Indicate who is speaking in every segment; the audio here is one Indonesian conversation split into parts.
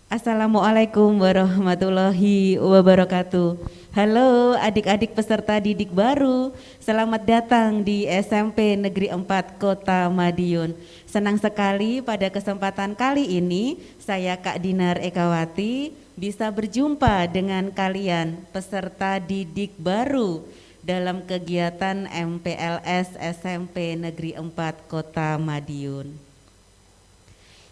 Speaker 1: Assalamualaikum warahmatullahi wabarakatuh. Halo adik-adik peserta didik baru, selamat datang di SMP Negeri 4 Kota Madiun. Senang sekali pada kesempatan kali ini saya Kak Dinar Ekawati bisa berjumpa dengan kalian peserta didik baru dalam kegiatan MPLS SMP Negeri 4 Kota Madiun.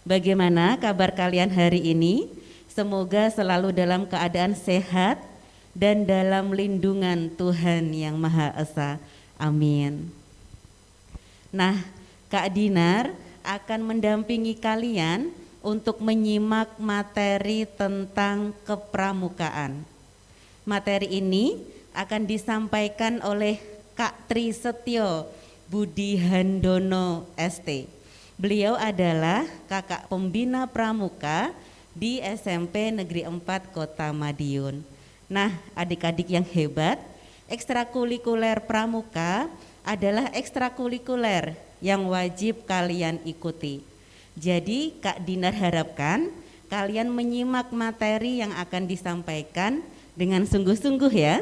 Speaker 1: Bagaimana kabar kalian hari ini? Semoga selalu dalam keadaan sehat dan dalam lindungan Tuhan Yang Maha Esa. Amin. Nah, Kak Dinar akan mendampingi kalian untuk menyimak materi tentang kepramukaan. Materi ini akan disampaikan oleh Kak Tri Setyo Budi Handono ST. Beliau adalah kakak pembina pramuka di SMP Negeri 4 Kota Madiun. Nah, adik-adik yang hebat, ekstrakurikuler pramuka adalah ekstrakurikuler yang wajib kalian ikuti. Jadi Kak Dinar harapkan kalian menyimak materi yang akan disampaikan dengan sungguh-sungguh ya.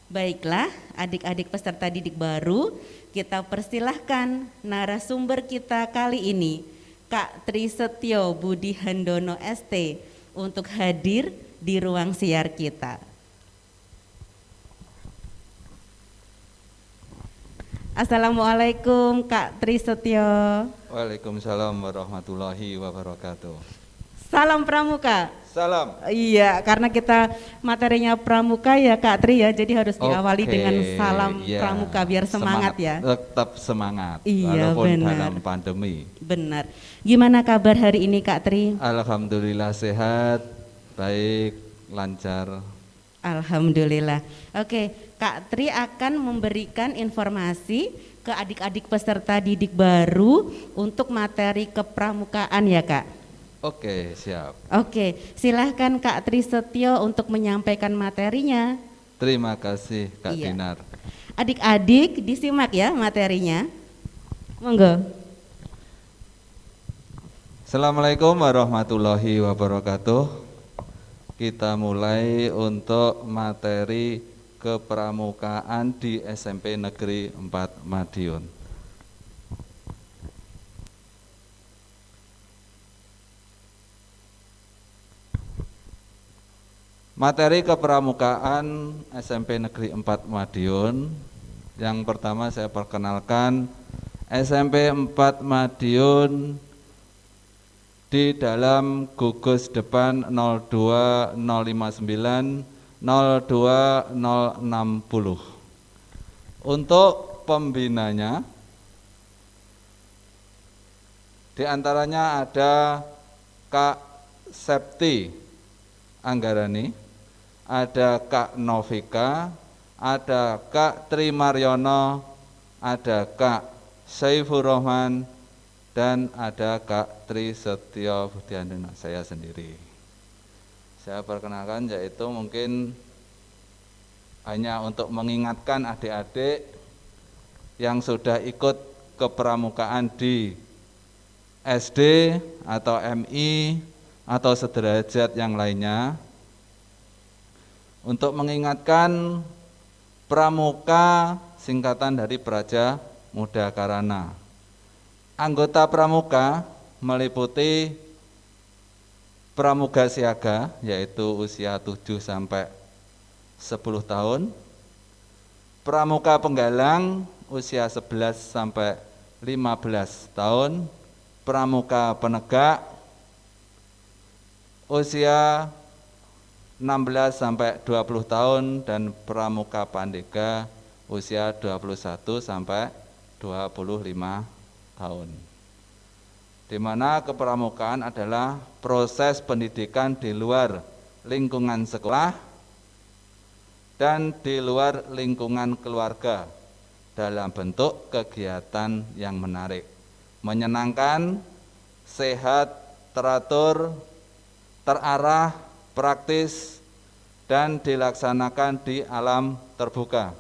Speaker 1: Baiklah, adik-adik peserta didik baru, kita persilahkan narasumber kita kali ini, Kak Tri Setyo Budi Handono ST, untuk hadir di ruang siar kita. Assalamualaikum Kak Tri Setyo.
Speaker 2: Waalaikumsalam warahmatullahi wabarakatuh.
Speaker 1: Salam pramuka.
Speaker 2: Salam.
Speaker 1: Iya, karena kita materinya pramuka ya Kak Tri ya, jadi harus diawali dengan salam pramuka biar semangat ya.
Speaker 2: Tetap semangat.
Speaker 1: Iya,
Speaker 2: walaupun
Speaker 1: benar.
Speaker 2: dalam pandemi.
Speaker 1: Benar. Gimana kabar hari ini Kak Tri?
Speaker 2: Alhamdulillah sehat, baik, lancar.
Speaker 1: Alhamdulillah. Oke, Kak Tri akan memberikan informasi ke adik-adik peserta didik baru untuk materi kepramukaan ya Kak.
Speaker 2: Oke, siap.
Speaker 1: Oke, silahkan Kak Tri Setyo untuk menyampaikan materinya.
Speaker 2: Terima kasih Kak
Speaker 1: Iya.
Speaker 2: Dinar.
Speaker 1: Adik-adik disimak ya materinya. Monggo.
Speaker 2: Assalamualaikum warahmatullahi wabarakatuh. Kita mulai untuk materi kepramukaan di SMP Negeri 4 Madiun. Materi kepramukaan SMP Negeri 4 Madiun. Yang pertama saya perkenalkan SMP 4 Madiun di dalam gugus depan 02059 02060. Untuk pembinanya di antaranya ada Kak Septi Anggarani, ada Kak Novika, ada Kak Tri Maryono, ada Kak Saifur Rahman, dan ada Kak Tri Setyo Budi Handono, saya sendiri. Saya perkenalkan yaitu mungkin hanya untuk mengingatkan adik-adik yang sudah ikut kepramukaan di SD atau MI atau sederajat yang lainnya, untuk mengingatkan pramuka singkatan dari Praja Muda Karana. Anggota pramuka meliputi pramuga siaga yaitu usia 7 sampai 10 tahun, pramuka penggalang usia 11 sampai 15 tahun, pramuka penegak usia 16 sampai 20 tahun, dan pramuka pandega usia 21 sampai 25 tahun. Di mana kepramukaan adalah proses pendidikan di luar lingkungan sekolah dan di luar lingkungan keluarga dalam bentuk kegiatan yang menarik, menyenangkan, sehat, teratur, terarah, praktis, dan dilaksanakan di alam terbuka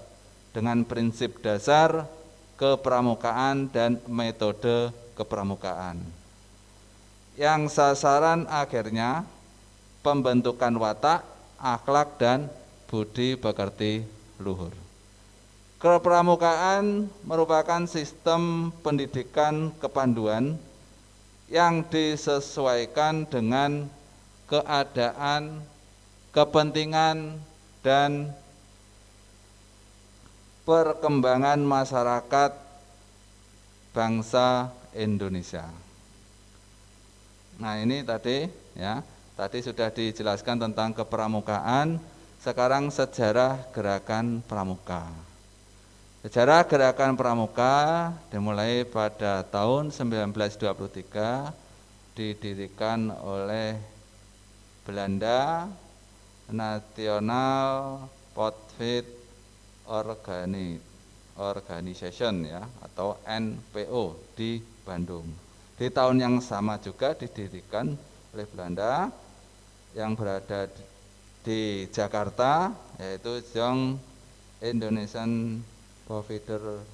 Speaker 2: dengan prinsip dasar kepramukaan dan metode kepramukaan. yang sasaran akhirnya pembentukan watak, akhlak, dan budi pekerti luhur. Kepramukaan merupakan sistem pendidikan kepanduan yang disesuaikan dengan keadaan, kepentingan, dan perkembangan masyarakat bangsa Indonesia. Nah, ini tadi sudah dijelaskan tentang kepramukaan, sekarang sejarah gerakan pramuka. Sejarah gerakan pramuka dimulai pada tahun 1923, didirikan oleh Belanda, National Potfit Organization atau NPO di Bandung. Di tahun yang sama juga didirikan oleh Belanda yang berada di Jakarta, yaitu Young Indonesian Provider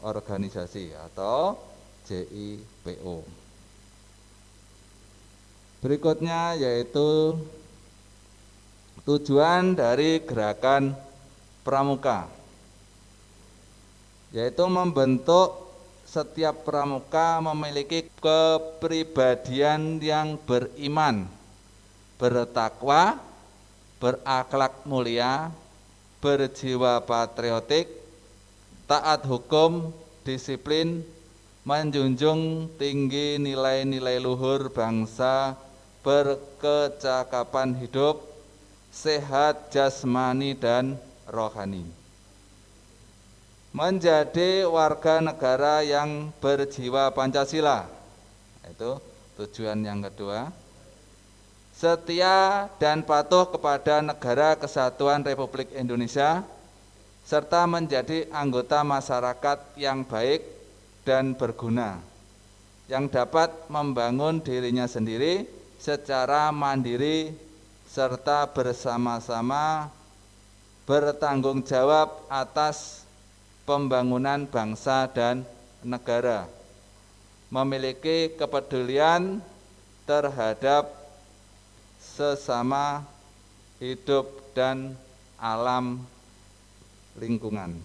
Speaker 2: Organisasi atau JIPO. Berikutnya yaitu tujuan dari gerakan pramuka, yaitu membentuk setiap pramuka memiliki kepribadian yang beriman, bertakwa, berakhlak mulia, berjiwa patriotik, taat hukum, disiplin, menjunjung tinggi nilai-nilai luhur bangsa, berkecakapan hidup, sehat jasmani dan rohani. Menjadi warga negara yang berjiwa Pancasila, itu tujuan yang kedua. Setia dan patuh kepada Negara Kesatuan Republik Indonesia, serta menjadi anggota masyarakat yang baik dan berguna, yang dapat membangun dirinya sendiri secara mandiri serta bersama-sama bertanggung jawab atas pembangunan bangsa dan negara, memiliki kepedulian terhadap sesama hidup dan alam lingkungan.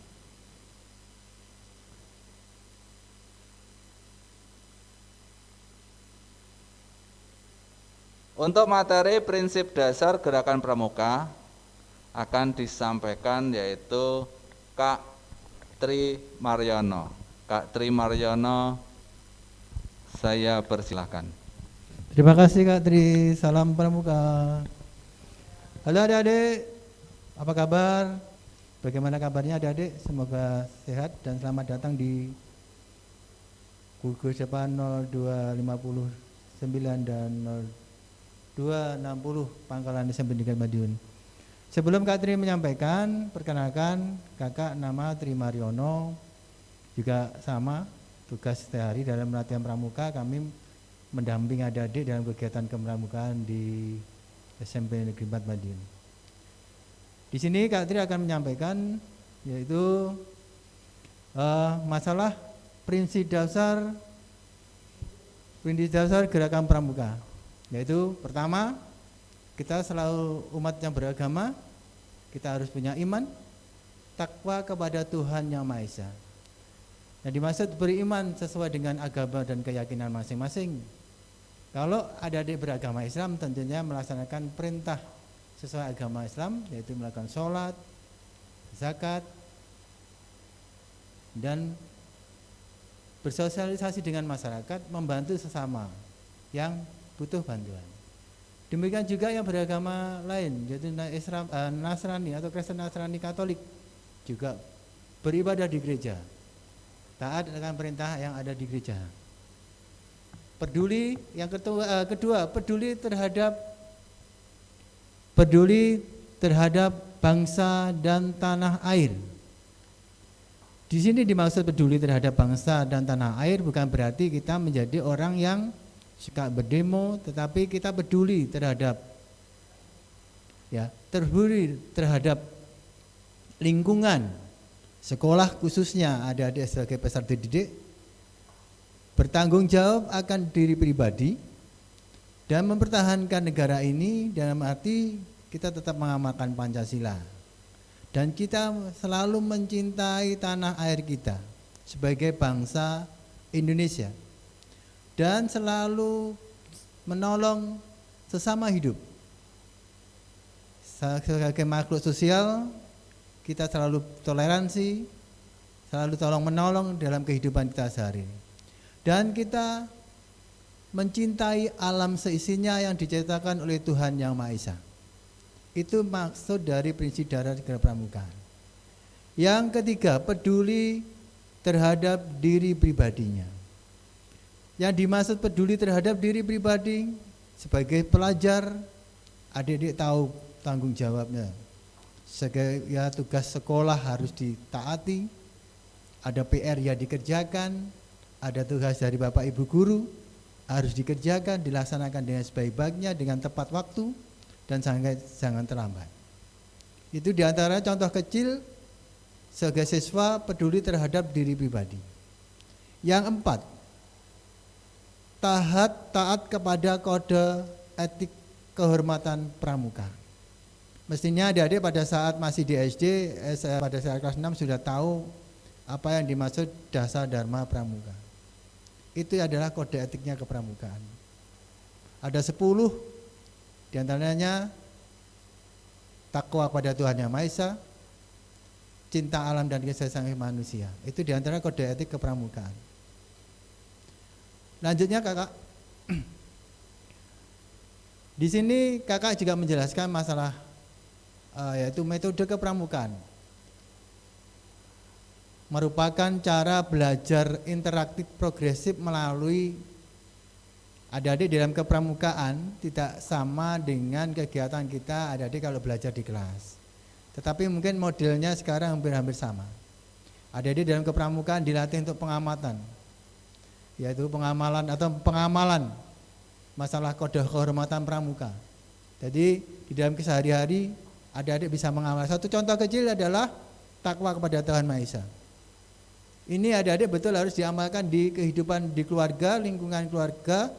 Speaker 2: Untuk materi prinsip dasar gerakan pramuka akan disampaikan yaitu Kak Tri Maryono. Kak Tri Maryono, saya persilahkan.
Speaker 3: Terima kasih Kak Tri, salam pramuka. Halo adik-adik, apa kabar? Bagaimana kabarnya adik-adik? Semoga sehat dan selamat datang di gugus depan 0259 dan 0260 Pangkalan SMP Negeri Madiun. Sebelum Kak Tri menyampaikan, perkenalkan kakak nama Tri Maryono, juga sama tugas sehari dalam latihan pramuka. Kami mendampingi adik-adik dalam kegiatan kepramukaan di SMP Negeri 4 Madiun. Di sini Kak Tri akan menyampaikan yaitu masalah prinsip dasar gerakan pramuka. Yaitu pertama, kita selalu umat yang beragama, kita harus punya iman, takwa kepada Tuhan Yang Maha Esa. Yang dimaksud beriman sesuai dengan agama dan keyakinan masing-masing. Kalau adik-adik beragama Islam tentunya melaksanakan perintah sesuai agama Islam, yaitu melakukan sholat, zakat, dan bersosialisasi dengan masyarakat, membantu sesama yang butuh bantuan. Demikian juga yang beragama lain, yaitu Nasrani atau Kristen Nasrani Katolik, juga beribadah di gereja, taat dengan perintah yang ada di gereja. Peduli, yang kedua, peduli terhadap bangsa dan tanah air. Di sini dimaksud peduli terhadap bangsa dan tanah air bukan berarti kita menjadi orang yang suka berdemo, tetapi kita peduli terhadap terhadap lingkungan sekolah, khususnya adik-adik sebagai peserta didik, bertanggung jawab akan diri pribadi, Dan mempertahankan negara ini dalam arti kita tetap mengamalkan Pancasila. Dan kita selalu mencintai tanah air kita sebagai bangsa Indonesia. Dan selalu menolong sesama hidup. Sebagai makhluk sosial, kita selalu toleransi, selalu tolong menolong dalam kehidupan kita sehari. Dan kita mencintai alam seisinya yang diciptakan oleh Tuhan Yang Maha Esa. Itu maksud dari prinsip dasar negara pramukaan. Yang ketiga, peduli terhadap diri pribadinya. Yang dimaksud peduli terhadap diri pribadi, sebagai pelajar, adik-adik tahu tanggung jawabnya. Sebagai tugas sekolah harus ditaati, ada PR yang dikerjakan, ada tugas dari Bapak Ibu guru harus dikerjakan, dilaksanakan dengan sebaik-baiknya, dengan tepat waktu, dan jangan terlambat. Itu diantara contoh kecil sebagai siswa peduli terhadap diri pribadi. Yang empat, taat kepada kode etik kehormatan pramuka. Mestinya adik-adik pada saat masih di SD, pada saat kelas 6 sudah tahu apa yang dimaksud dasar dharma pramuka. Itu adalah kode etiknya kepramukaan. Ada 10, diantaranya takwa kepada Tuhan Yang Maha Esa, cinta alam dan kasih sayang manusia. Itu diantara kode etik kepramukaan. Lanjutnya kakak, di sini kakak juga menjelaskan masalah yaitu metode kepramukaan. Merupakan cara belajar interaktif progresif melalui adik-adik dalam kepramukaan tidak sama dengan kegiatan kita adik-adik kalau belajar di kelas. Tetapi mungkin modelnya sekarang hampir-hampir sama. Adik-adik dalam kepramukaan dilatih untuk pengamatan, yaitu pengamalan masalah kode kehormatan pramuka. Jadi di dalam kesehari-hari adik-adik bisa mengamal. Satu contoh kecil adalah takwa kepada Tuhan Maha Esa. Ini adik-adik betul harus diamalkan di kehidupan di keluarga, lingkungan keluarga,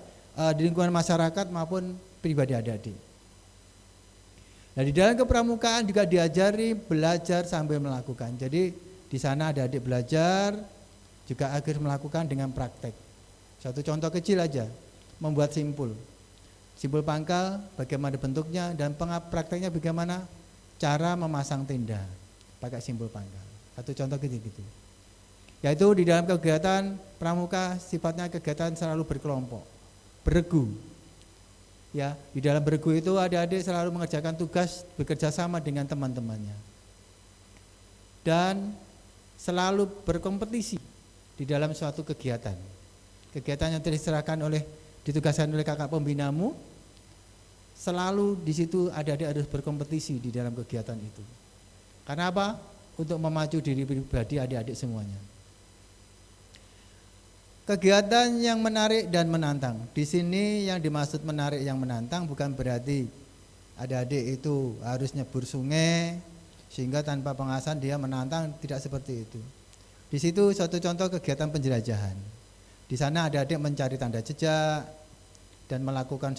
Speaker 3: di lingkungan masyarakat maupun pribadi adik-adik. Nah, di dalam kepramukaan juga diajari belajar sambil melakukan. Jadi di sana adik-adik belajar juga akhir melakukan dengan praktek. Satu contoh kecil aja, membuat simpul. Simpul pangkal bagaimana bentuknya dan prakteknya bagaimana cara memasang tenda pakai simpul pangkal. Satu contoh gitu. Yaitu di dalam kegiatan pramuka sifatnya kegiatan selalu berkelompok, beregu. Ya, di dalam beregu itu adik-adik selalu mengerjakan tugas bekerja sama dengan teman-temannya. Dan selalu berkompetisi di dalam suatu kegiatan. Kegiatan yang diserahkan ditugaskan oleh kakak pembinamu, selalu di situ adik-adik harus berkompetisi di dalam kegiatan itu. Karena apa? Untuk memacu diri pribadi adik-adik semuanya. Kegiatan yang menarik dan menantang. Di sini yang dimaksud menarik yang menantang bukan berarti adik-adik itu harus nyebur sungai sehingga tanpa pengawasan dia menantang, tidak seperti itu. Di situ suatu contoh kegiatan penjelajahan. Di sana adik-adik mencari tanda jejak dan melakukan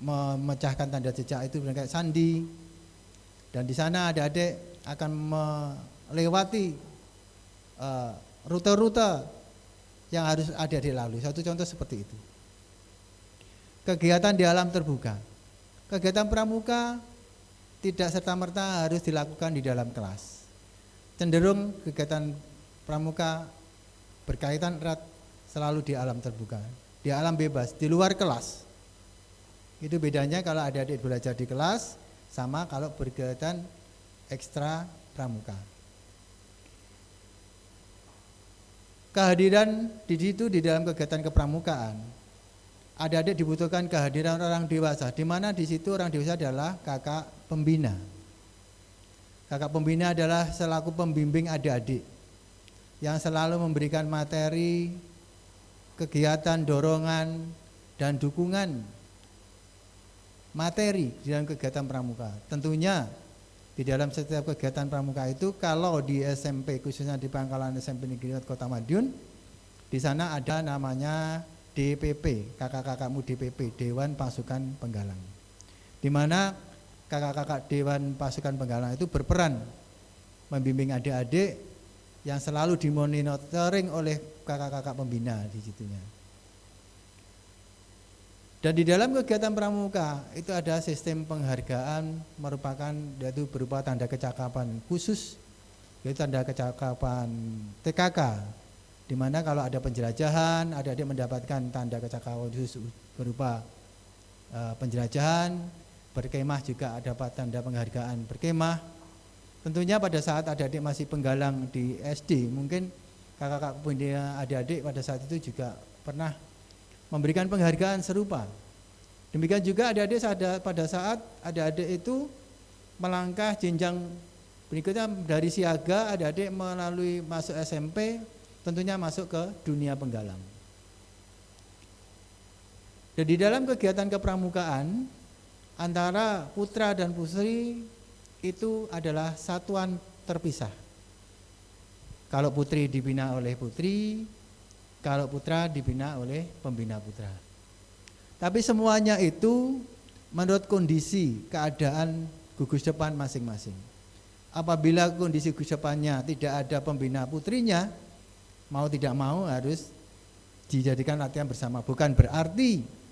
Speaker 3: memecahkan tanda jejak itu dengan kayak sandi. Dan di sana adik-adik akan melewati rute-rute yang harus adik-adik lalui. Satu contoh seperti itu. Kegiatan di alam terbuka. Kegiatan pramuka tidak serta-merta harus dilakukan di dalam kelas. Cenderung kegiatan pramuka berkaitan erat selalu di alam terbuka, di alam bebas, di luar kelas. Itu bedanya kalau adik-adik belajar di kelas sama kalau berkegiatan ekstra pramuka. Kehadiran di situ di dalam kegiatan kepramukaan, adik-adik dibutuhkan kehadiran orang dewasa, di mana di situ orang dewasa adalah kakak pembina. Kakak pembina adalah selaku pembimbing adik-adik yang selalu memberikan materi, kegiatan, dorongan, dan dukungan materi di dalam kegiatan pramuka. Tentunya di dalam setiap kegiatan pramuka itu, kalau di SMP khususnya di Pangkalan SMP Negeri 1 Kota Madiun, di sana ada namanya DPP, kakak-kakakmu DPP, Dewan Pasukan Penggalang. Di mana kakak-kakak Dewan Pasukan Penggalang itu berperan membimbing adik-adik yang selalu dimonitoring oleh kakak-kakak pembina di situnya. Dan di dalam kegiatan pramuka itu ada sistem penghargaan merupakan yaitu berupa tanda kecakapan khusus, yaitu tanda kecakapan TKK, di mana kalau ada penjelajahan adik-adik mendapatkan tanda kecakapan khusus berupa penjelajahan, berkemah juga dapat tanda penghargaan berkemah. Tentunya pada saat adik-adik masih penggalang di SD, mungkin kakak-kakak pembina adik-adik pada saat itu juga pernah memberikan penghargaan serupa. Demikian juga adik-adik pada saat adik-adik itu melangkah jenjang berikutnya dari siaga, adik-adik melalui masuk SMP, tentunya masuk ke dunia penggalang. Dan di dalam kegiatan kepramukaan antara putra dan putri itu adalah satuan terpisah. Kalau putri dibina oleh putri, kalau putra dibina oleh pembina putra. Tapi semuanya itu menurut kondisi keadaan gugus depan masing-masing. Apabila kondisi gugus depannya tidak ada pembina putrinya, mau tidak mau harus dijadikan latihan bersama. Bukan berarti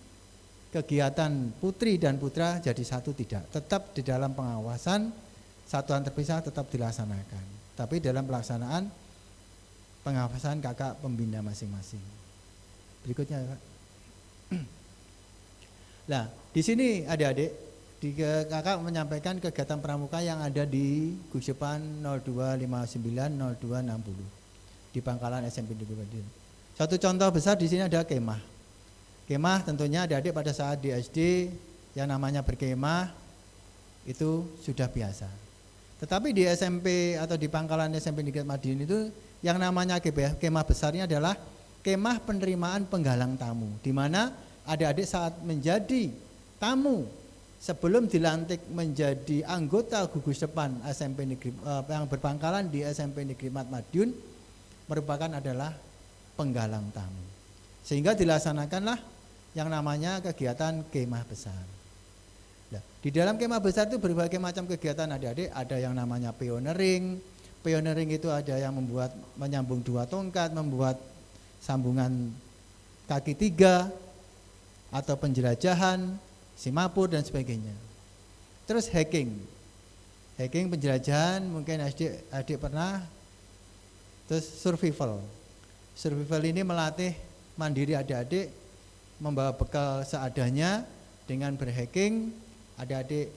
Speaker 3: kegiatan putri dan putra jadi satu, tidak. Tetap di dalam pengawasan satuan terpisah tetap dilaksanakan. Tapi dalam pelaksanaan pengawasan kakak pembina masing-masing. Berikutnya, Kak. Nah, di sini adik-adik, kakak menyampaikan kegiatan pramuka yang ada di Gugus Depan 0259 0260 di Pangkalan SMP Negeri Madiun. Satu contoh besar di sini ada kemah. Kemah tentunya adik-adik pada saat di SD yang namanya berkemah itu sudah biasa. Tetapi di SMP atau di Pangkalan SMP Negeri Madiun itu yang namanya kemah besarnya adalah kemah penerimaan penggalang tamu, di mana adik-adik saat menjadi tamu sebelum dilantik menjadi anggota gugus depan SMP Negeri yang berpangkalan di SMP Negeri Madiun merupakan adalah penggalang tamu. Sehingga dilaksanakanlah yang namanya kegiatan kemah besar. Nah, di dalam kemah besar itu berbagai macam kegiatan adik-adik, ada yang namanya pioneering. Pioneering itu ada yang menyambung 2 tongkat, membuat sambungan kaki 3, atau penjelajahan, simapur dan sebagainya. Terus hiking penjelajahan mungkin adik pernah. Terus survival ini melatih mandiri adik-adik, membawa bekal seadanya dengan berhiking. Adik-adik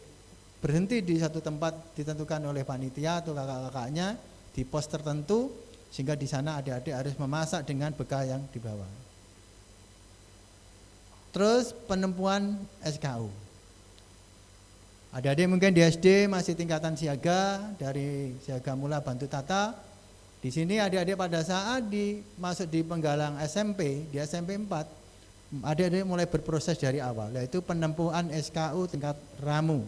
Speaker 3: berhenti di satu tempat ditentukan oleh panitia atau kakak-kakaknya di pos tertentu, sehingga di sana adik-adik harus memasak dengan bekal yang dibawa. Terus penempuan SKU. Adik-adik mungkin di SD masih tingkatan siaga, dari siaga mula bantu tata. Di sini adik-adik pada saat masuk di penggalang SMP, di SMP 4, adik-adik mulai berproses dari awal, yaitu penempuhan SKU tingkat ramu.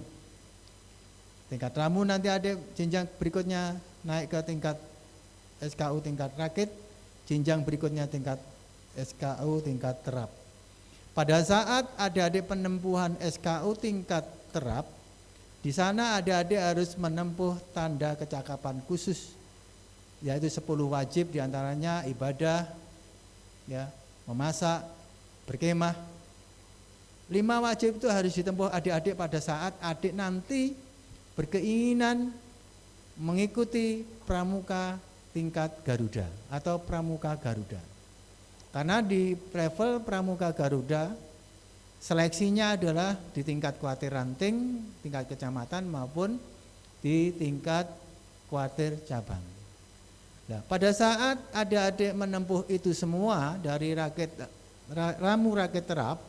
Speaker 3: Tingkat ramu nanti adik jenjang berikutnya naik ke tingkat SKU tingkat rakit, jenjang berikutnya tingkat SKU tingkat terap. Pada saat adik-adik penempuhan SKU tingkat terap, di sana adik-adik harus menempuh tanda kecakapan khusus, yaitu 10 wajib diantaranya ibadah, ya, memasak, berkemah. 5 wajib itu harus ditempuh adik-adik pada saat adik nanti berkeinginan mengikuti pramuka tingkat Garuda atau pramuka Garuda. Karena di level pramuka Garuda seleksinya adalah di tingkat kuartir ranting, tingkat kecamatan maupun di tingkat kuartir cabang. Nah, pada saat adik-adik menempuh itu semua dari ramu rakit terap,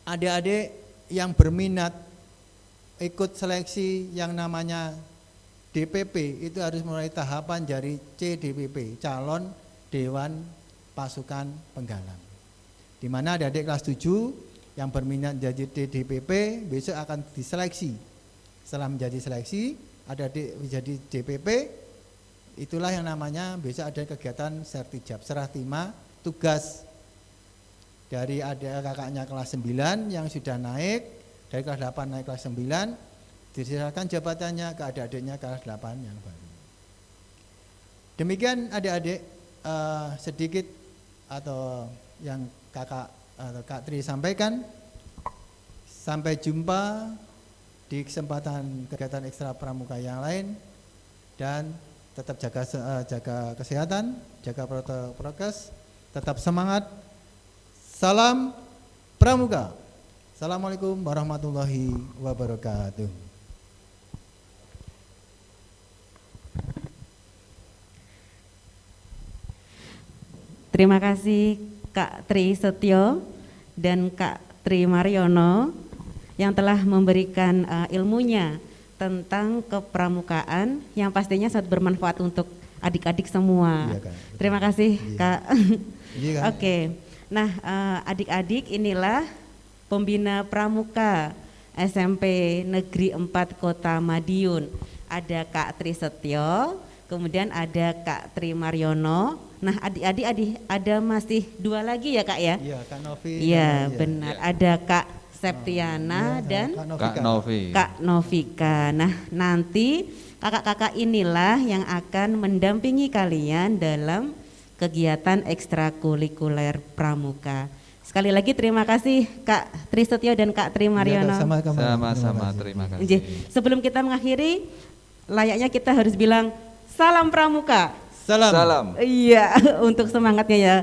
Speaker 3: adik-adik yang berminat ikut seleksi yang namanya DPP itu harus mulai tahapan dari CDPP, calon Dewan Pasukan Penggalang. Di mana adik-adik kelas 7 yang berminat jadi DPP besok akan diseleksi. Setelah menjadi seleksi, adik-adik menjadi DPP, itulah yang namanya besok ada kegiatan sertijab, serah terima tugas dari ada kakaknya kelas 9 yang sudah naik dari kelas 8 naik kelas 9, diserahkan jabatannya ke adik-adiknya kelas 8 yang baru. Demikian adik-adik sedikit atau yang kakak atau Kak Tri sampaikan. Sampai jumpa di kesempatan kegiatan ekstra pramuka yang lain, dan tetap jaga kesehatan, jaga protokol prokes, tetap semangat. Salam pramuka. Assalamualaikum warahmatullahi wabarakatuh.
Speaker 1: Terima kasih Kak Tri Setio dan Kak Tri Mariono yang telah memberikan ilmunya tentang kepramukaan yang pastinya sangat bermanfaat untuk adik-adik semua.
Speaker 3: Iya, Kak.
Speaker 1: Terima kasih,
Speaker 3: Iya.
Speaker 1: Kak.
Speaker 3: Iya, Kak.
Speaker 1: Oke, nah adik-adik inilah pembina pramuka SMP Negeri 4 Kota Madiun. Ada Kak Tri Setio, kemudian ada Kak Tri Mariono. Nah adik-adik ada masih 2 lagi ya Kak ya?
Speaker 3: Iya, Kak Novi.
Speaker 1: Iya benar, ada Kak Septiana
Speaker 3: Iya,
Speaker 1: dan
Speaker 2: Kak Novi.
Speaker 1: Kak Novika. Nah nanti kakak-kakak inilah yang akan mendampingi kalian dalam kegiatan ekstrakurikuler pramuka. Sekali lagi terima kasih Kak Tri Setio dan Kak Tri Mariono.
Speaker 3: Iya, Kak,
Speaker 2: Sama-sama, terima kasih.
Speaker 1: Nggih, sebelum kita mengakhiri, layaknya kita harus bilang salam pramuka.
Speaker 2: Salam.
Speaker 1: Iya, untuk semangatnya ya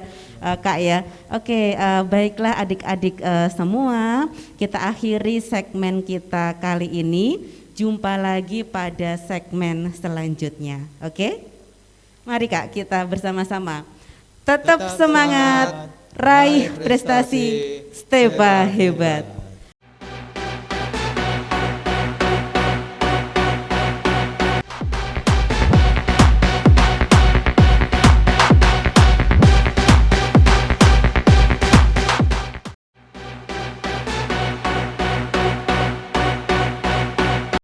Speaker 1: Kak ya. Oke, baiklah adik-adik semua, kita akhiri segmen kita kali ini. Jumpa lagi pada segmen selanjutnya. Oke? Mari Kak, kita bersama-sama. Tetap semangat, raih prestasi, Stepa hebat.